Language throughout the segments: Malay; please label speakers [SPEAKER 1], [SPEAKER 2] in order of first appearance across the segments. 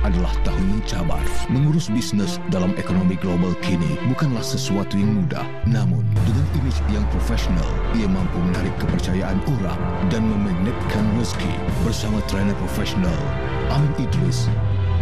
[SPEAKER 1] adalah tahun mencabar. Mengurus bisnes dalam ekonomi global kini bukanlah sesuatu yang mudah. Namun, dengan imej yang profesional, ia mampu menarik kepercayaan orang dan memagnetkan rezeki. Bersama trainer profesional Amin Idris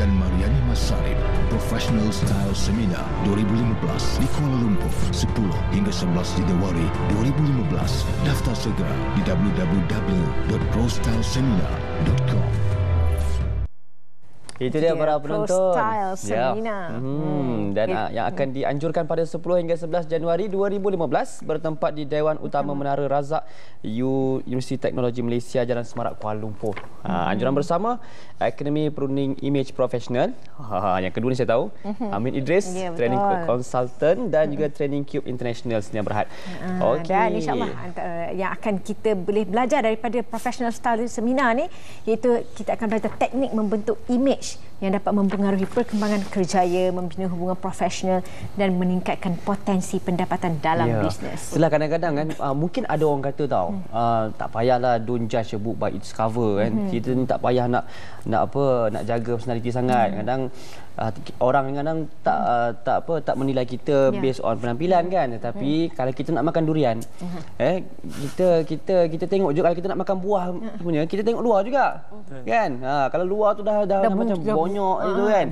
[SPEAKER 1] dan Mariani Masarip, Professional Style Seminar 2015 di Kuala Lumpur 10 hingga 11 Januari 2015. Daftar segera di www.prostyleseminar.com.
[SPEAKER 2] Itu dia para penonton.
[SPEAKER 3] Style Seminar.
[SPEAKER 2] Dan yang akan dianjurkan pada 10 hingga 11 Januari 2015 bertempat di Dewan Utama Menara Razak Universiti Teknologi Malaysia Jalan Semarak Kuala Lumpur. Anjuran bersama Akademi Perunding Image Professional. Yang kedua ni saya tahu. Amin Idris, Training Consultant dan juga Training Cube International Sedia Berhad.
[SPEAKER 3] Dan insyaAllah yang akan kita boleh belajar daripada Professional Style Seminar ni, iaitu kita akan belajar teknik membentuk image yang dapat mempengaruhi perkembangan kerjaya, membina hubungan profesional dan meningkatkan potensi pendapatan dalam bisnes.
[SPEAKER 2] Itulah kadang-kadang kan mungkin ada orang kata tahu tak payahlah, don't judge a book by its cover kan. Kita ni tak payah nak jaga personality sangat. Kadang orang kadang tak menilai kita based on penampilan kan, tetapi kalau kita nak makan durian kita tengok je. Kalau kita nak makan buah punya, kita tengok luar juga kan. Kalau luar tu dah macam bonyok itu kan,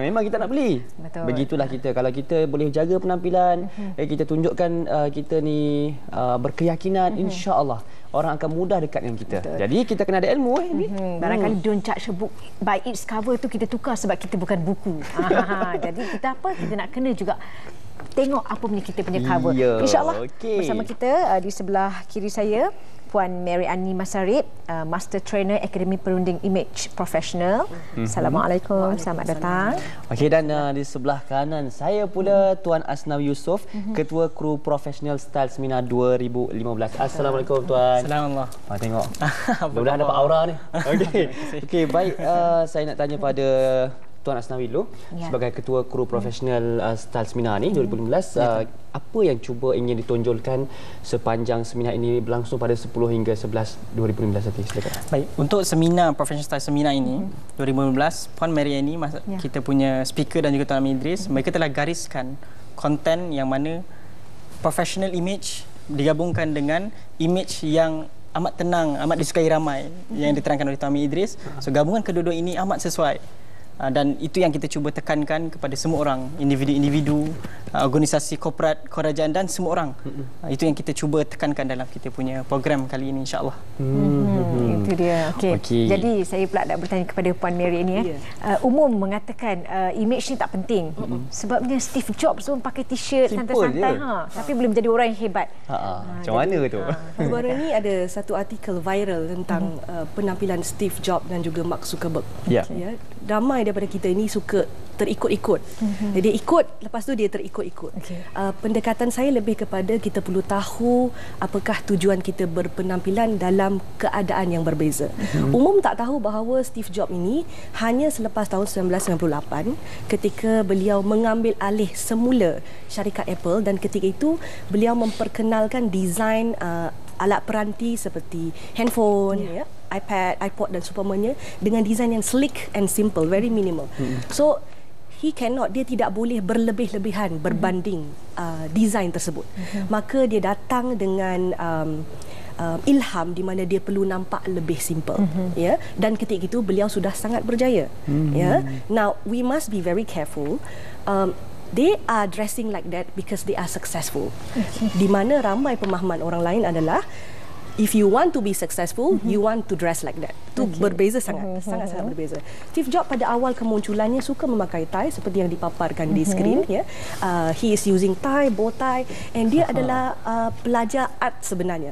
[SPEAKER 2] memang kita nak beli.
[SPEAKER 3] Betul.
[SPEAKER 2] Begitulah kita, kalau kita boleh jaga penampilan, kita tunjukkan kita ni berkeyakinan, insya-Allah orang akan mudah dekat dengan kita. Betul. Jadi kita kena ada ilmu
[SPEAKER 3] Barangkali don't judge a book by its cover tu kita tukar sebab kita bukan buku. Jadi kita kita nak kena juga tengok apa punya kita punya cover. InsyaAllah bersama kita di sebelah kiri saya Puan Mary Ani Masarip, Master Trainer Akademi Perunding Image Professional. Assalamualaikum, selamat datang.
[SPEAKER 2] Okey, dan di sebelah kanan saya pula Tuan Asnawi Yusof, Ketua Kru Professional Style Seminar 2015. Assalamualaikum Tuan.
[SPEAKER 4] Assalamualaikum.
[SPEAKER 2] Tengok. Mudah-mudahan dapat aura ni. Okey, baik, saya nak tanya pada Tuan Asnawi dulu sebagai Ketua Kru Professional Style Seminar ni 2015, apa yang cuba ingin ditonjolkan sepanjang seminar ini berlangsung pada 10 hingga 11 2015 nanti? Silakan.
[SPEAKER 4] Baik, untuk seminar Professional Style Seminar ini 2015, Puan Mary Ani, kita punya speaker dan juga Tuan Amin Idris, mereka telah gariskan konten yang mana professional image digabungkan dengan image yang amat tenang, amat disukai ramai yang diterangkan oleh Tuan Amin Idris. So gabungan kedua-dua ini amat sesuai. Dan itu yang kita cuba tekankan kepada semua orang, individu-individu, organisasi korporat, kerajaan dan semua orang. Itu yang kita cuba tekankan dalam kita punya program kali ini, insya-Allah.
[SPEAKER 3] Itu dia. Okey. Jadi saya pula nak bertanya kepada Puan Mary ini. Umum mengatakan image ni tak penting. Sebabnya Steve Jobs pun pakai t-shirt santai-santai tapi boleh menjadi orang yang hebat.
[SPEAKER 2] Macam mana tu?
[SPEAKER 5] Baru ni ada satu artikel viral tentang penampilan Steve Jobs dan juga Mark Zuckerberg. Ramai daripada kita ini suka terikut-ikut. Dia ikut, lepas tu dia terikut-ikut. Pendekatan saya lebih kepada kita perlu tahu apakah tujuan kita berpenampilan dalam keadaan yang berbeza. Umum tak tahu bahawa Steve Jobs ini hanya selepas tahun 1998 ketika beliau mengambil alih semula syarikat Apple, dan ketika itu beliau memperkenalkan desain alat peranti seperti handphone, iPad, iPod dan seumpamanya dengan desain yang slick and simple, very minimal. So dia tidak boleh berlebih-lebihan berbanding desain tersebut. Maka dia datang dengan ilham di mana dia perlu nampak lebih simple, dan ketika itu beliau sudah sangat berjaya. Now we must be very careful. They are dressing like that because they are successful. Di mana ramai pemahaman orang lain adalah if you want to be successful, you want to dress like that. Itu berbeza sangat, sangat-sangat berbeza. Steve Jobs pada awal kemunculannya suka memakai tie seperti yang dipaparkan di skrin. He is using tie, bow tie, and dia adalah pelajar art sebenarnya.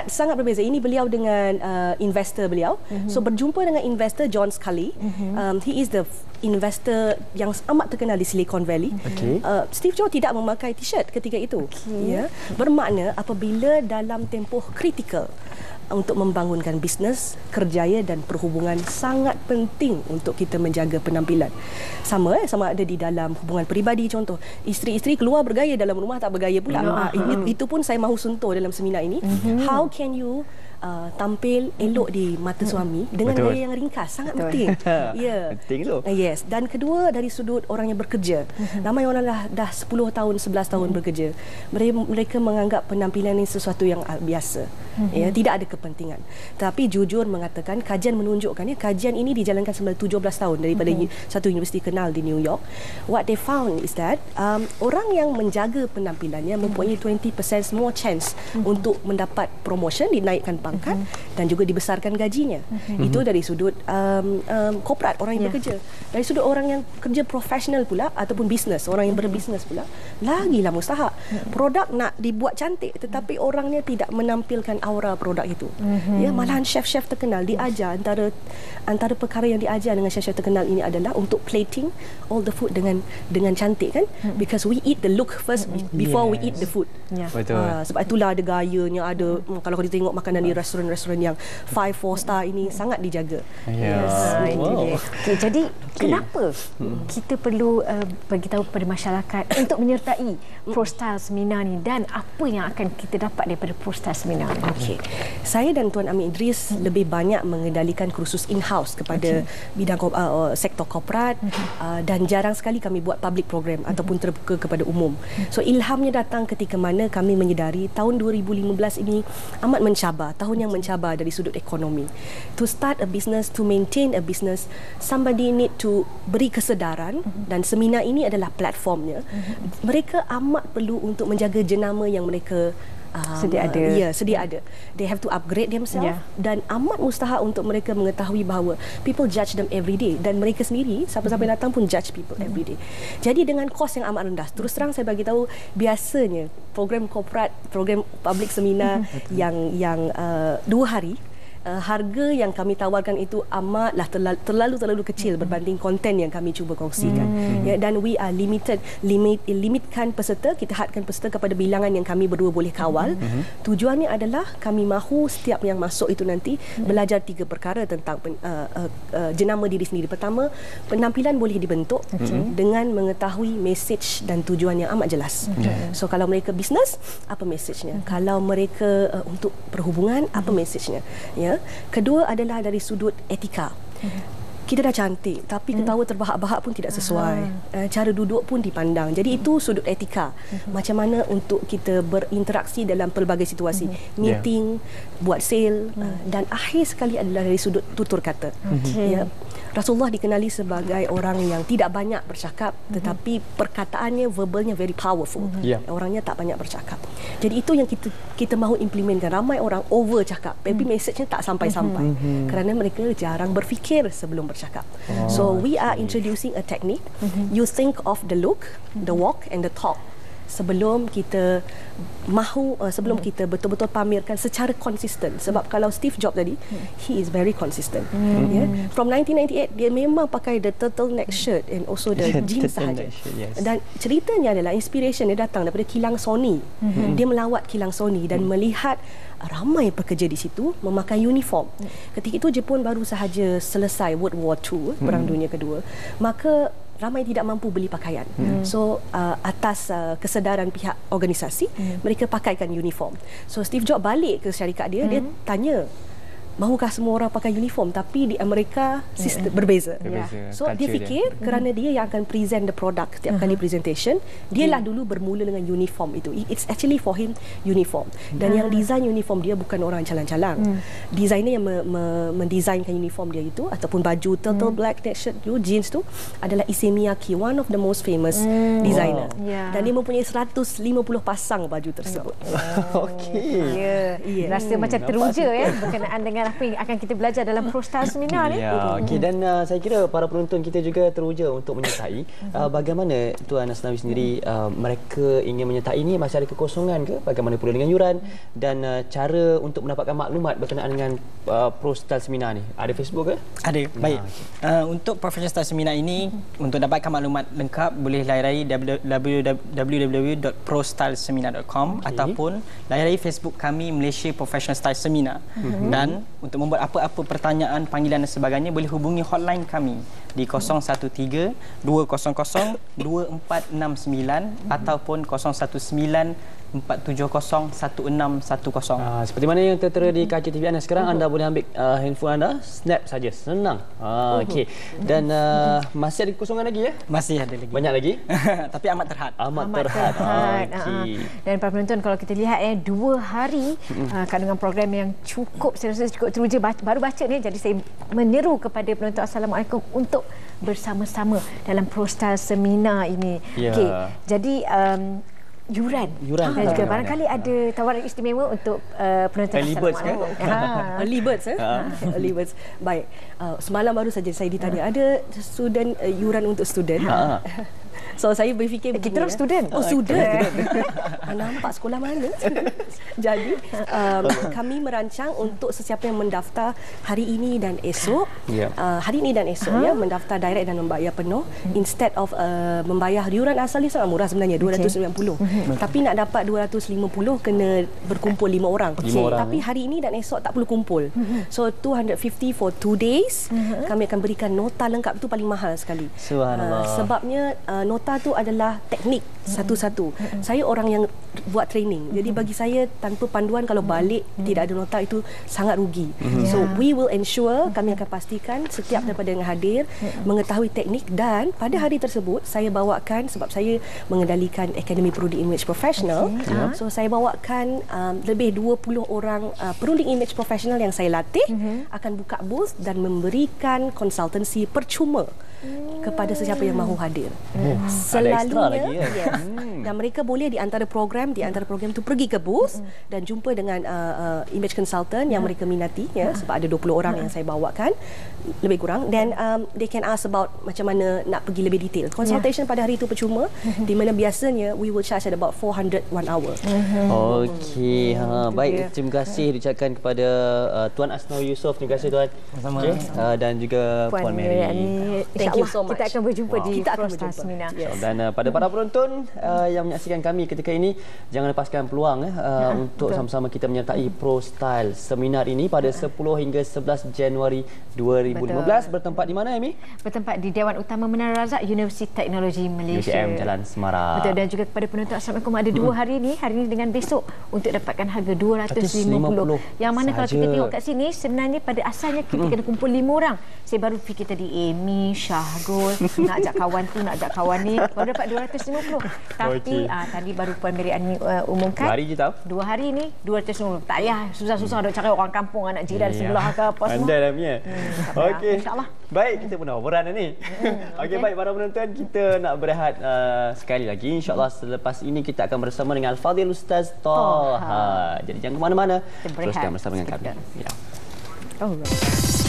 [SPEAKER 5] Sangat berbeza. Ini beliau dengan investor beliau. So berjumpa dengan investor John Scully. He is the investor yang amat terkenal di Silicon Valley. Steve Jobs tidak memakai t-shirt ketika itu. Bermakna apabila dalam tempoh kritikal untuk membangunkan bisnes, kerjaya dan perhubungan, sangat penting untuk kita menjaga penampilan. Sama ada di dalam hubungan peribadi, contoh isteri-isteri keluar bergaya, dalam rumah tak bergaya pula. Itu pun saya mahu sentuh dalam seminar ini. How can you tampil elok di mata suami dengan gaya yang ringkas, sangat penting. Ya.
[SPEAKER 2] Penting tu.
[SPEAKER 5] Yes. Dan kedua, dari sudut orang yang bekerja. Ramai orang dah 10 tahun, 11 tahun bekerja. Mereka menganggap penampilan ini sesuatu yang biasa. Ya, tidak ada kepentingan. Tapi jujur mengatakan, kajian menunjukkan, kajian ini dijalankan selama 17 tahun daripada satu universiti kenal di New York. What they found is that orang yang menjaga penampilannya mempunyai 20% more chance untuk mendapat promotion, dinaikkan pangkat dan juga dibesarkan gajinya. Itu dari sudut korporat, orang yang bekerja. Dari sudut orang yang kerja profesional pula ataupun bisnes, orang yang berbisnes pula, lagilah mustahak. Produk nak dibuat cantik tetapi orangnya tidak menampilkan aura produk itu. Ya, malahan chef-chef terkenal diajar, antara perkara yang diajar dengan chef-chef terkenal ini adalah untuk plating all the food dengan cantik kan, because we eat the look first before we eat the food.
[SPEAKER 2] Betul.
[SPEAKER 5] Sebab itulah ada gayanya, ada kalau kita tengok makanan di restoran-restoran yang 5-4 star ini sangat dijaga.
[SPEAKER 3] Okay, jadi kenapa kita perlu beritahu kepada masyarakat untuk menyertai ProStyle Seminar ni, dan apa yang akan kita dapat daripada ProStyle Seminar ni? Okay. Saya dan Tuan Amin Idris lebih banyak mengendalikan kursus in-house kepada bidang sektor korporat, dan jarang sekali kami buat public program ataupun terbuka kepada umum. So ilhamnya datang ketika mana kami menyedari tahun 2015 ini amat mencabar, tahun yang mencabar dari sudut ekonomi. To start a business, to maintain a business, somebody need to beri kesedaran, dan seminar ini adalah platformnya. Mereka amat perlu untuk menjaga jenama yang mereka sedia ada. Ya, sedia ada. They have to upgrade themselves, dan amat mustahak untuk mereka mengetahui bahawa people judge them every day, dan mereka sendiri siapa-siapa yang datang pun judge people every day. Jadi dengan kos yang amat rendah, terus terang saya bagi tahu, biasanya program korporat, program public seminar yang 2 hari, harga yang kami tawarkan itu amatlah terlalu kecil berbanding konten yang kami cuba kongsikan. Ya, dan we are limitkan peserta, kita hadkan peserta kepada bilangan yang kami berdua boleh kawal. Tujuannya adalah kami mahu setiap yang masuk itu nanti belajar 3 perkara tentang jenama diri sendiri. Pertama, penampilan boleh dibentuk dengan mengetahui message dan tujuan yang amat jelas. So kalau mereka bisnes, apa message-nya? Kalau mereka untuk perhubungan, apa message-nya? Ya. Kedua adalah dari sudut etika. Kita dah cantik tapi ketawa terbahak-bahak pun tidak sesuai. Cara duduk pun dipandang. Jadi itu sudut etika. Macam mana untuk kita berinteraksi dalam pelbagai situasi. Meeting, buat sale, dan akhir sekali adalah dari sudut tutur kata. Ya. Rasulullah dikenali sebagai orang yang tidak banyak bercakap, tetapi perkataannya, verbalnya very powerful. Orangnya tak banyak bercakap. Jadi itu yang kita mahu implementkan. Ramai orang over cakap, tapi message-nya tak sampai-sampai. Kerana mereka jarang berfikir sebelum bercakap. So we are introducing a technique. You think of the look, the walk and the talk sebelum kita sebelum kita betul-betul pamerkan secara konsisten. Sebab kalau Steve Jobs tadi, he is very consistent. From 1998 dia memang pakai the turtleneck shirt and also the jeans sahaja. Dan ceritanya adalah inspiration dia datang daripada kilang Sony. Dia melawat kilang Sony dan melihat ramai pekerja di situ memakai uniform. Ketika itu Jepun baru sahaja selesai World War II, Perang Dunia Kedua, maka ramai tidak mampu beli pakaian. So atas kesedaran pihak organisasi, mereka pakaikan uniform. So Steve Jobs balik ke syarikat dia, dia tanya, mahukah semua orang pakai uniform? Tapi di Amerika sistem berbeza. So dia fikir kerana dia yang akan present the product setiap kali presentation, dialah dulu bermula dengan uniform itu. It's actually for him uniform. Dan yang design uniform dia bukan orang calang-calang. Designer yang mendesainkan uniform dia itu ataupun baju turtle black neck shirt tu, jeans tu adalah Issey Miyake, one of the most famous designer. Dan dia mempunyai 150 pasang baju tersebut. Rasa macam teruja berkenaan dengan apa yang akan kita belajar dalam ProStyle Seminar ni.
[SPEAKER 2] Dan saya kira para penonton kita juga teruja untuk menyertai. Bagaimana Tuan Asnawi sendiri, mereka ingin menyertai ini, masih ada kekosongan ke? Bagaimana pula dengan yuran dan cara untuk mendapatkan maklumat berkenaan dengan ProStyle Seminar ni? Ada Facebook ke?
[SPEAKER 4] Ada. Baik. Untuk Professional Style Seminar ini, untuk dapatkan maklumat lengkap boleh layari www.prostyleseminar.com ataupun layari Facebook kami, Malaysia Professional Style Seminar. Dan untuk membuat apa-apa pertanyaan, panggilan dan sebagainya, boleh hubungi hotline kami di 013-200-2469 ataupun 019-388-999. 470-1610.
[SPEAKER 2] Seperti mana yang tertera di kaca TV anda sekarang, anda boleh ambil handphone anda, snap saja, senang. Okey. Dan masih ada kekosongan lagi ya?
[SPEAKER 4] Masih ada lagi.
[SPEAKER 2] Banyak lagi?
[SPEAKER 4] Tapi amat terhad.
[SPEAKER 2] Amat terhad.
[SPEAKER 3] Okey. Dan para penonton, kalau kita lihat 2 hari kandungan program yang cukup, saya rasa cukup teruja, baru baca ni, jadi saya menyeru kepada penonton Assalamualaikum untuk bersama-sama dalam ProStyle seminar ini. Okey. Jadi yuran dan juga barangkali ada tawaran istimewa untuk penonton Assalamualaikum.
[SPEAKER 5] Early birds, early birds. Baik. Semalam baru saja saya ditanya ada student yuran untuk student. So saya berfikir begini.
[SPEAKER 3] Kita orang student.
[SPEAKER 5] Oh, student. Nampak sekolah mana? Jadi kami merancang untuk sesiapa yang mendaftar hari ini dan esok. Hari ini dan esok ya, mendaftar direct dan membayar penuh instead of membayar yuran asal ni sangat murah sebenarnya, 290. Tapi nak dapat 250 kena berkumpul 5 orang. Tapi hari ini dan esok tak perlu kumpul. So 250 for 2 days. Kami akan berikan nota lengkap, itu paling mahal sekali.
[SPEAKER 2] Subhanallah.
[SPEAKER 5] Sebabnya nota tu adalah teknik satu-satu. Saya orang yang buat training. Jadi bagi saya tanpa panduan kalau balik tidak ada nota itu sangat rugi. So we will ensure, kami akan pastikan setiap daripada yang hadir mengetahui teknik, dan pada hari tersebut saya bawakan, sebab saya mengendalikan Akademi Perunding Image Professional. So saya bawakan lebih 20 orang perunding image professional yang saya latih akan buka booth dan memberikan konsultansi percuma kepada sesiapa yang mahu hadir. Selalunya lagi, dan mereka boleh di antara program itu pergi ke booth dan jumpa dengan image consultant yang mereka minati ya, sebab ada 20 orang yang saya bawakan lebih kurang, dan they can ask about macam mana nak pergi lebih detail. Consultation pada hari itu percuma, di mana biasanya we will charge at about 400 1 hour.
[SPEAKER 2] Okey, baik, terima kasih diucapkan kepada Tuan Asnawi Yusof. Terima kasih Tuan.
[SPEAKER 4] Sama-sama.
[SPEAKER 2] Dan juga Puan Mary.
[SPEAKER 5] Thank you so much.
[SPEAKER 3] Kita akan berjumpa di ProStyle Seminar.
[SPEAKER 2] Dan pada para penonton yang menyaksikan kami ketika ini, jangan lepaskan peluang untuk sama-sama kita menyertai ProStyle Seminar ini pada 10 hingga 11 Januari 2015. Bertempat di mana, Amy?
[SPEAKER 3] Bertempat di Dewan Utama Menara Razak, Universiti Teknologi Malaysia.
[SPEAKER 2] UTM Jalan Semarak.
[SPEAKER 3] Betul, dan juga kepada penonton Assalamualaikum, ada 2 hari ni dengan besok untuk dapatkan harga 250. Yang mana kalau kita tengok kat sini, sebenarnya pada asalnya kita kena kumpul 5 orang. Saya baru fikir tadi Amy, Syahrul, nak ajak kawan tu, nak ajak kawan ni, baru dapat 250. Tapi tadi baru Puan Mary Ani umumkan
[SPEAKER 2] 2 hari je tahu.
[SPEAKER 3] 2 hari ni 250. Tak payah susah-susah nak cari orang kampung, anak jiran sebelah ke apa semua.
[SPEAKER 2] Anda dah punya. Okey.
[SPEAKER 3] InsyaAllah.
[SPEAKER 2] Baik, kita pun dah overrun dah ni. Okey, baik para penonton, kita nak berehat sekali lagi. InsyaAllah selepas ini kita akan bersama dengan Al-Fadhil Ustaz Toha. Jadi jangan ke mana-mana. Teruskan bersama dengan kami. Ya.
[SPEAKER 3] Alright.